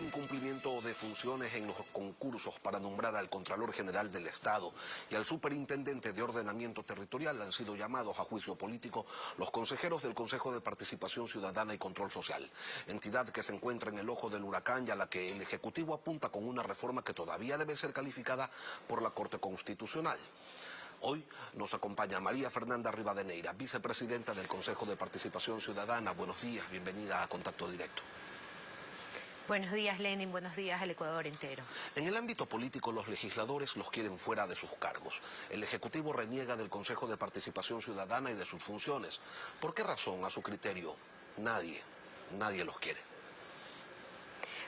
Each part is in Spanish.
incumplimiento de funciones en los concursos para nombrar al Contralor General del Estado y al Superintendente de Ordenamiento Territorial han sido llamados a juicio político los consejeros del Consejo de Participación Ciudadana y Control Social, entidad que se encuentra en el ojo del huracán y a la que el Ejecutivo apunta con una reforma que todavía debe ser calificada por la Corte Constitucional. Hoy nos acompaña María Fernanda Rivadeneira, vicepresidenta del Consejo de Participación Ciudadana. Buenos días, bienvenida a Contacto Directo. Buenos días, Lenin. Buenos días al Ecuador entero. En el ámbito político, los legisladores los quieren fuera de sus cargos. El Ejecutivo reniega del Consejo de Participación Ciudadana y de sus funciones. ¿Por qué razón, a su criterio, nadie los quiere?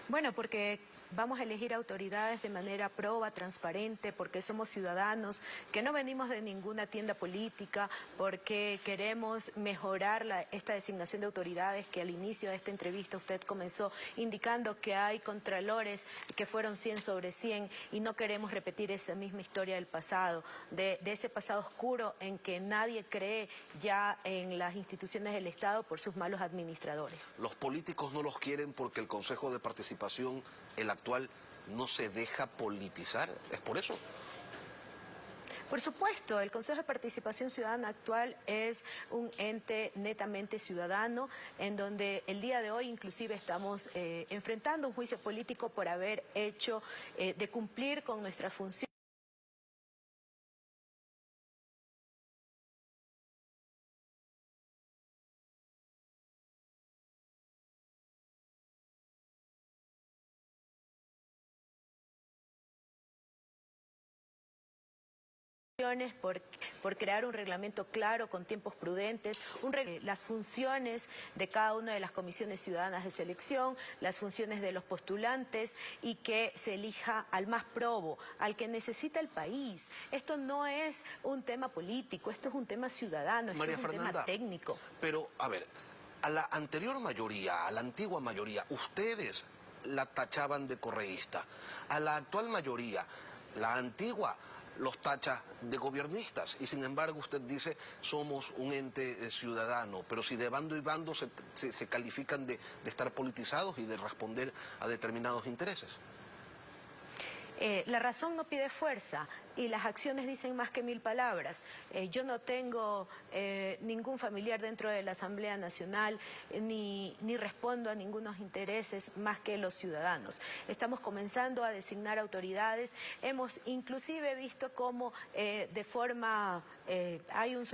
Bueno, porque vamos a elegir autoridades de manera proba, transparente, porque somos ciudadanos, que no venimos de ninguna tienda política, porque queremos mejorar esta designación de autoridades que al inicio de esta entrevista usted comenzó indicando que hay contralores que fueron 100 sobre 100 y no queremos repetir esa misma historia del pasado, de ese pasado oscuro en que nadie cree ya en las instituciones del Estado por sus malos administradores. Los políticos no los quieren porque el Consejo de Participación, el actual, no se deja politizar. ¿Es por eso? Por supuesto, el Consejo de Participación Ciudadana actual es un ente netamente ciudadano, en donde el día de hoy inclusive estamos enfrentando un juicio político por haber hecho de cumplir con nuestra función. Por crear un reglamento claro, con tiempos prudentes, las funciones de cada una de las comisiones ciudadanas de selección, las funciones de los postulantes y que se elija al más probo, al que necesita el país. Esto no es un tema político, esto es un tema ciudadano, esto es un tema técnico. Pero, a ver, a la anterior mayoría, a la antigua mayoría, ustedes la tachaban de correísta. A la actual mayoría, la antigua, los tacha de gobiernistas, y sin embargo usted dice somos un ente ciudadano, pero si de bando y bando se califican de estar politizados y de responder a determinados intereses. La razón no pide fuerza y las acciones dicen más que 1000 palabras. Yo no tengo ningún familiar dentro de la Asamblea Nacional ni respondo a ningunos intereses más que los ciudadanos. Estamos comenzando a designar autoridades. Hemos inclusive visto cómo de forma hay un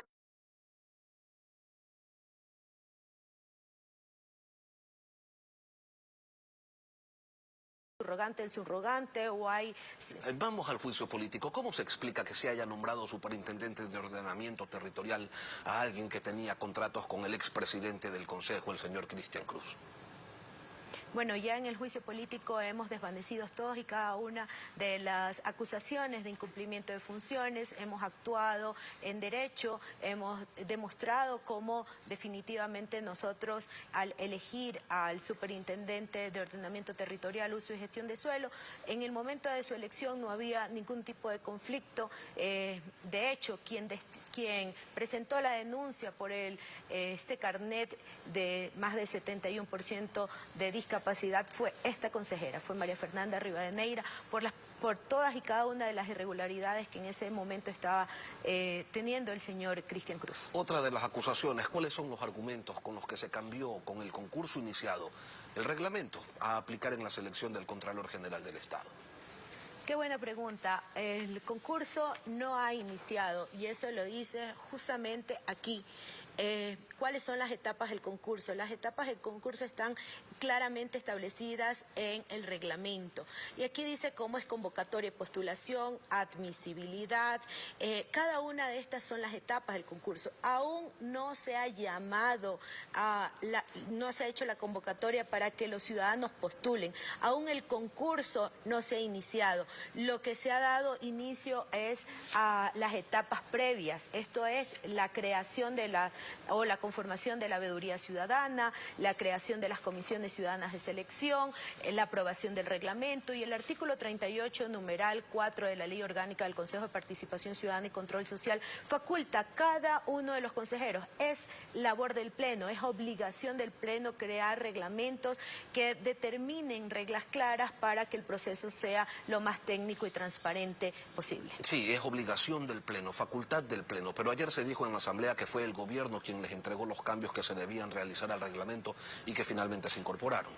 el subrogante o hay... Vamos al juicio político. ¿Cómo se explica que se haya nombrado superintendente de ordenamiento territorial a alguien que tenía contratos con el expresidente del Consejo, el señor Cristian Cruz? Bueno, ya en el juicio político hemos desvanecido todos y cada una de las acusaciones de incumplimiento de funciones, hemos actuado en derecho, hemos demostrado cómo definitivamente nosotros al elegir al superintendente de ordenamiento territorial, uso y gestión de suelo, en el momento de su elección no había ningún tipo de conflicto. De hecho, quien presentó la denuncia por este carnet de más de 71% de discapacidad fue esta consejera, fue María Fernanda Rivadeneira, por todas y cada una de las irregularidades que en ese momento estaba teniendo el señor Cristian Cruz. Otra de las acusaciones, ¿cuáles son los argumentos con los que se cambió con el concurso iniciado el reglamento a aplicar en la selección del Contralor General del Estado? Qué buena pregunta. El concurso no ha iniciado y eso lo dice justamente aquí. ¿Cuáles son las etapas del concurso? Las etapas del concurso están claramente establecidas en el reglamento. Y aquí dice cómo es convocatoria y postulación, admisibilidad. Cada una de estas son las etapas del concurso. Aún no se ha llamado, no se ha hecho la convocatoria para que los ciudadanos postulen. Aún el concurso no se ha iniciado. Lo que se ha dado inicio es a las etapas previas. Esto es la creación de la conformación de la veeduría ciudadana, la creación de las comisiones comisiones ciudadanas de selección, la aprobación del reglamento y el artículo 38, numeral 4 de la Ley Orgánica del Consejo de Participación Ciudadana y Control Social faculta a cada uno de los consejeros. Es labor del Pleno, es obligación del Pleno crear reglamentos que determinen reglas claras para que el proceso sea lo más técnico y transparente posible. Sí, es obligación del Pleno, facultad del Pleno, pero ayer se dijo en la Asamblea que fue el gobierno quien les entregó los cambios que se debían realizar al reglamento y que finalmente se incorporaron.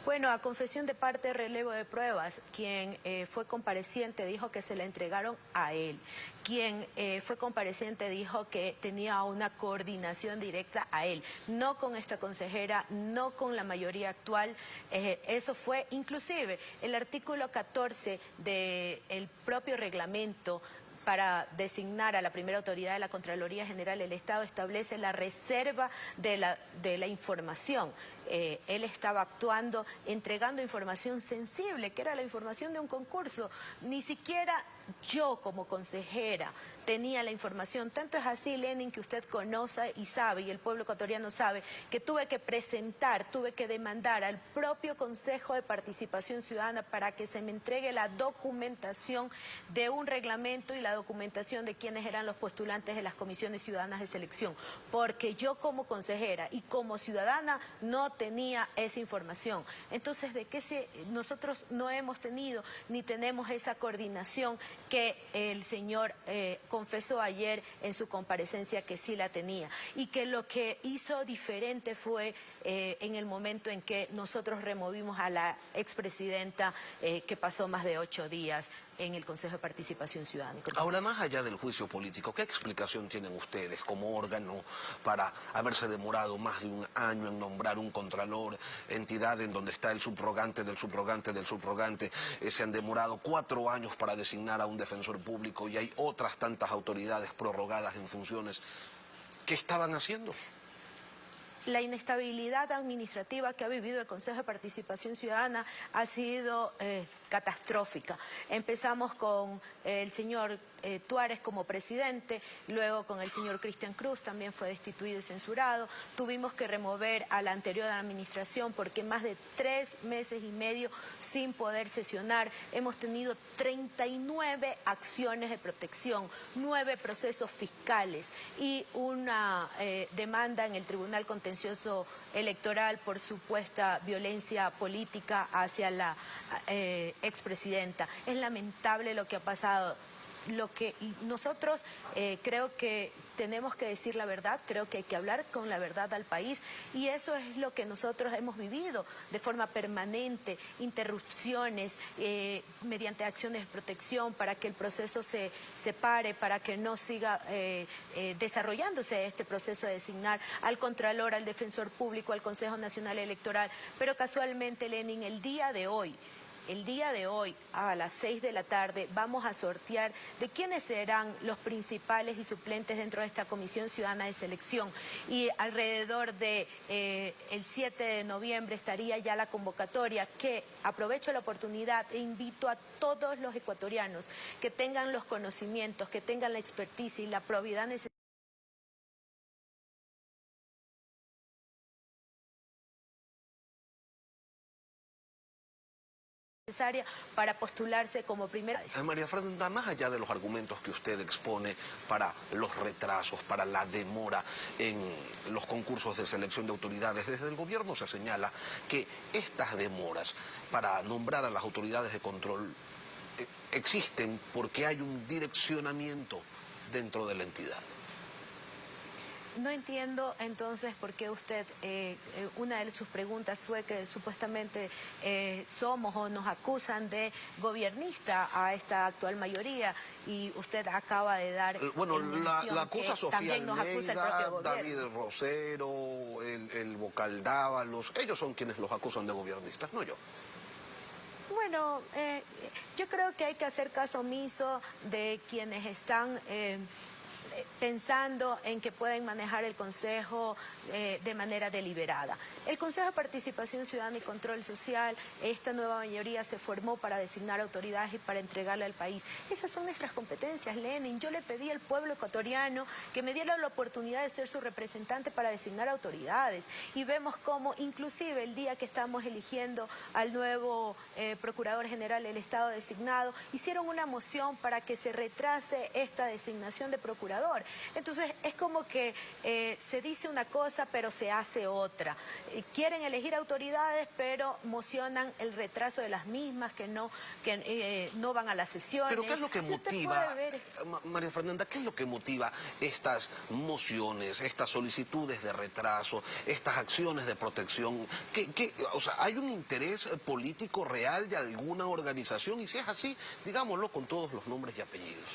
Bueno, a confesión de parte, relevo de pruebas, quien fue compareciente dijo que se la entregaron a él. Quien fue compareciente dijo que tenía una coordinación directa a él, no con esta consejera, no con la mayoría actual. Eso fue inclusive el artículo 14 del propio reglamento para designar a la primera autoridad de la Contraloría General del Estado establece la reserva de la información. Él estaba actuando, entregando información sensible, que era la información de un concurso. Ni siquiera yo como consejera tenía la información. Tanto es así, Lenin, que usted conoce y sabe, y el pueblo ecuatoriano sabe, que tuve que demandar al propio Consejo de Participación Ciudadana para que se me entregue la documentación de un reglamento y la documentación de quiénes eran los postulantes de las comisiones ciudadanas de selección, porque yo como consejera y como ciudadana no tenía esa información. Entonces, ¿de qué nosotros no hemos tenido ni tenemos esa coordinación que el señor confesó ayer en su comparecencia que sí la tenía? Y que lo que hizo diferente fue en el momento en que nosotros removimos a la expresidenta que pasó más de 8 días en el Consejo de Participación Ciudadana. Ahora, más allá del juicio político, ¿qué explicación tienen ustedes como órgano para haberse demorado más de un año en nombrar un contralor, entidad en donde está el subrogante del subrogante del subrogante? Se han demorado 4 años para designar a un defensor público y hay otras tantas autoridades prorrogadas en funciones. ¿Qué estaban haciendo? La inestabilidad administrativa que ha vivido el Consejo de Participación Ciudadana ha sido catastrófica. Empezamos con el señor Tuárez como presidente, luego con el señor Cristian Cruz, también fue destituido y censurado. Tuvimos que remover a la anterior administración porque más de 3 meses y medio sin poder sesionar. Hemos tenido 39 acciones de protección, 9 procesos fiscales y una demanda en el Tribunal Contencioso Electoral por supuesta violencia política hacia la expresidenta. Es lamentable lo que ha pasado. Lo que nosotros creo que tenemos que decir la verdad, creo que hay que hablar con la verdad al país y eso es lo que nosotros hemos vivido de forma permanente, interrupciones mediante acciones de protección para que el proceso se pare, para que no siga desarrollándose este proceso de designar al Contralor, al Defensor Público, al Consejo Nacional Electoral. Pero casualmente, Lenin, el día de hoy, a las 6 de la tarde, vamos a sortear de quiénes serán los principales y suplentes dentro de esta Comisión Ciudadana de Selección. Y alrededor de el 7 de noviembre estaría ya la convocatoria, que aprovecho la oportunidad e invito a todos los ecuatorianos que tengan los conocimientos, que tengan la expertise y la probidad necesaria para postularse como primera. María Fernanda, más allá de los argumentos que usted expone para los retrasos, para la demora en los concursos de selección de autoridades, desde el gobierno se señala que estas demoras para nombrar a las autoridades de control existen porque hay un direccionamiento dentro de la entidad. No entiendo entonces por qué usted, una de sus preguntas fue que supuestamente somos o nos acusan de gobernista a esta actual mayoría y usted acaba de dar... Bueno, la acusa Sofía Almeida, David Rosero, el vocal Dávalos, ellos son quienes los acusan de gobiernistas, no yo. Bueno, yo creo que hay que hacer caso omiso de quienes están... pensando en que pueden manejar el Consejo de manera deliberada. El Consejo de Participación Ciudadana y Control Social, esta nueva mayoría se formó para designar autoridades y para entregarle al país. Esas son nuestras competencias, Lenin. Yo le pedí al pueblo ecuatoriano que me diera la oportunidad de ser su representante para designar autoridades. Y vemos cómo, inclusive el día que estamos eligiendo al nuevo Procurador General del Estado designado, hicieron una moción para que se retrase esta designación de procurador. Entonces, es como que se dice una cosa, pero se hace otra. Quieren elegir autoridades, pero mocionan el retraso de las mismas, que no van a las sesiones. Pero ¿qué es lo que motiva, María Fernanda, qué es lo que motiva estas mociones, estas solicitudes de retraso, estas acciones de protección? O sea, ¿hay un interés político real de alguna organización? Y si es así, digámoslo con todos los nombres y apellidos.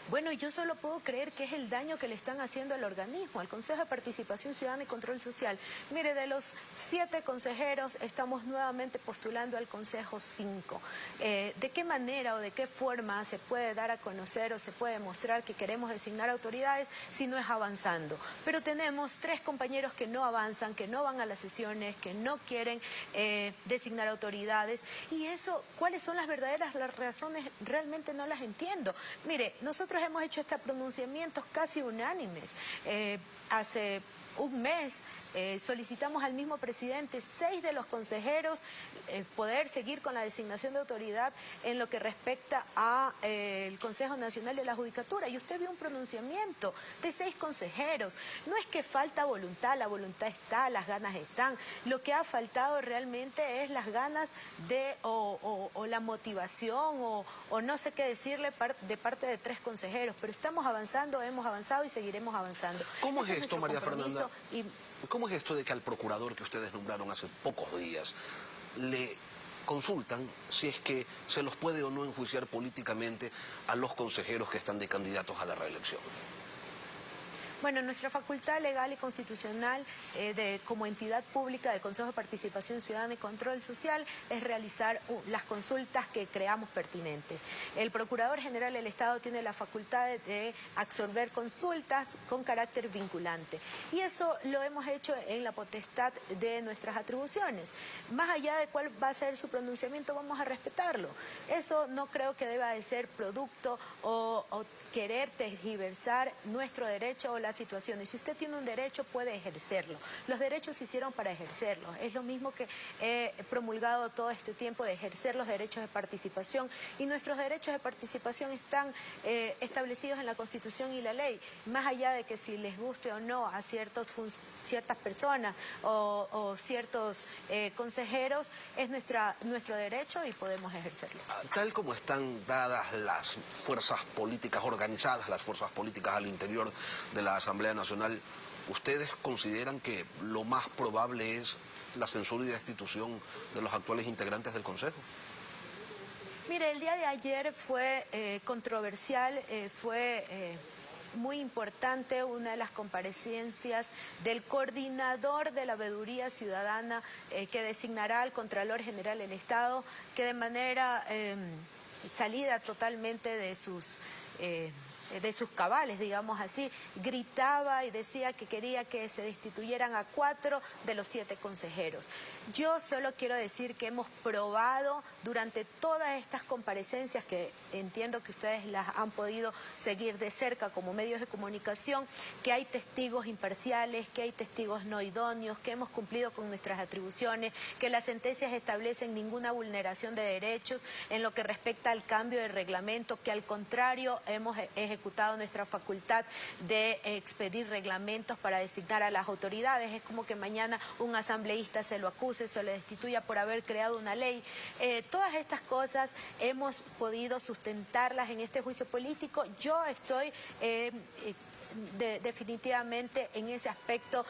Bueno, yo solo puedo creer que es el daño que le están haciendo al organismo, al Consejo de Participación Ciudadana y Control Social. Mire, de los 7 consejeros estamos nuevamente postulando al Consejo 5. ¿De qué manera o de qué forma se puede dar a conocer o se puede mostrar que queremos designar autoridades si no es avanzando? Pero tenemos 3 compañeros que no avanzan, que no van a las sesiones, que no quieren designar autoridades. Y eso, ¿cuáles son las verdaderas razones? Realmente no las entiendo. Mire, nosotros hemos hecho estos pronunciamientos casi unánimes. Hace un mes solicitamos al mismo presidente, 6 de los consejeros, poder seguir con la designación de autoridad en lo que respecta al Consejo Nacional de la Judicatura. Y usted vio un pronunciamiento de 6 consejeros. No es que falta voluntad, la voluntad está, las ganas están. Lo que ha faltado realmente es las ganas de o la motivación o no sé qué decirle de parte de 3 consejeros. Pero estamos avanzando, hemos avanzado y seguiremos avanzando. ¿Cómo es esto, María Fernanda? ¿Cómo es esto de que al procurador que ustedes nombraron hace pocos días le consultan si es que se los puede o no enjuiciar políticamente a los consejeros que están de candidatos a la reelección? Bueno, nuestra facultad legal y constitucional como entidad pública del Consejo de Participación Ciudadana y Control Social es realizar las consultas que creamos pertinentes. El Procurador General del Estado tiene la facultad de absorber consultas con carácter vinculante. Y eso lo hemos hecho en la potestad de nuestras atribuciones. Más allá de cuál va a ser su pronunciamiento, vamos a respetarlo. Eso no creo que deba de ser producto o querer tergiversar nuestro derecho o la situación. Y si usted tiene un derecho, puede ejercerlo. Los derechos se hicieron para ejercerlos. Es lo mismo que he promulgado todo este tiempo, de ejercer los derechos de participación. Y nuestros derechos de participación están establecidos en la Constitución y la ley. Más allá de que si les guste o no a ciertas personas o ciertos consejeros, es nuestro derecho y podemos ejercerlo. Tal como están dadas las fuerzas políticas organizadas, las fuerzas políticas al interior de la Asamblea Nacional, ¿ustedes consideran que lo más probable es la censura y destitución de los actuales integrantes del Consejo? Mire, el día de ayer fue controversial, fue muy importante una de las comparecencias del coordinador de la Veeduría Ciudadana que designará al Contralor General del Estado, que de manera salida totalmente de sus cabales, digamos así, gritaba y decía que quería que se destituyeran a 4 de los 7 consejeros. Yo solo quiero decir que hemos probado durante todas estas comparecencias, que entiendo que ustedes las han podido seguir de cerca como medios de comunicación, que hay testigos imparciales, que hay testigos no idóneos, que hemos cumplido con nuestras atribuciones, que las sentencias establecen ninguna vulneración de derechos en lo que respecta al cambio de reglamento, que al contrario hemos ejecutado nuestra facultad de expedir reglamentos para designar a las autoridades. Es como que mañana un asambleísta se lo acuse, se lo destituya por haber creado una ley. Todas estas cosas hemos podido sustentarlas en este juicio político. Yo estoy definitivamente en ese aspecto,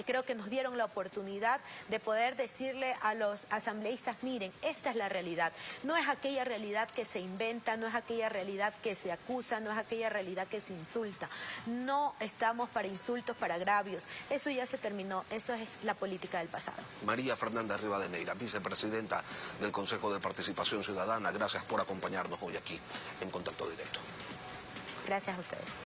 creo que nos dieron la oportunidad de poder decirle a los asambleístas: miren, esta es la realidad, no es aquella realidad que se inventa, no es aquella realidad que se acusa, no es aquella realidad que se insulta. No estamos para insultos, para agravios, eso ya se terminó, eso es la política del pasado. María Fernanda Rivadeneira, vicepresidenta del Consejo de Participación Ciudadana, gracias por acompañarnos hoy aquí en Contacto Directo. Gracias a ustedes.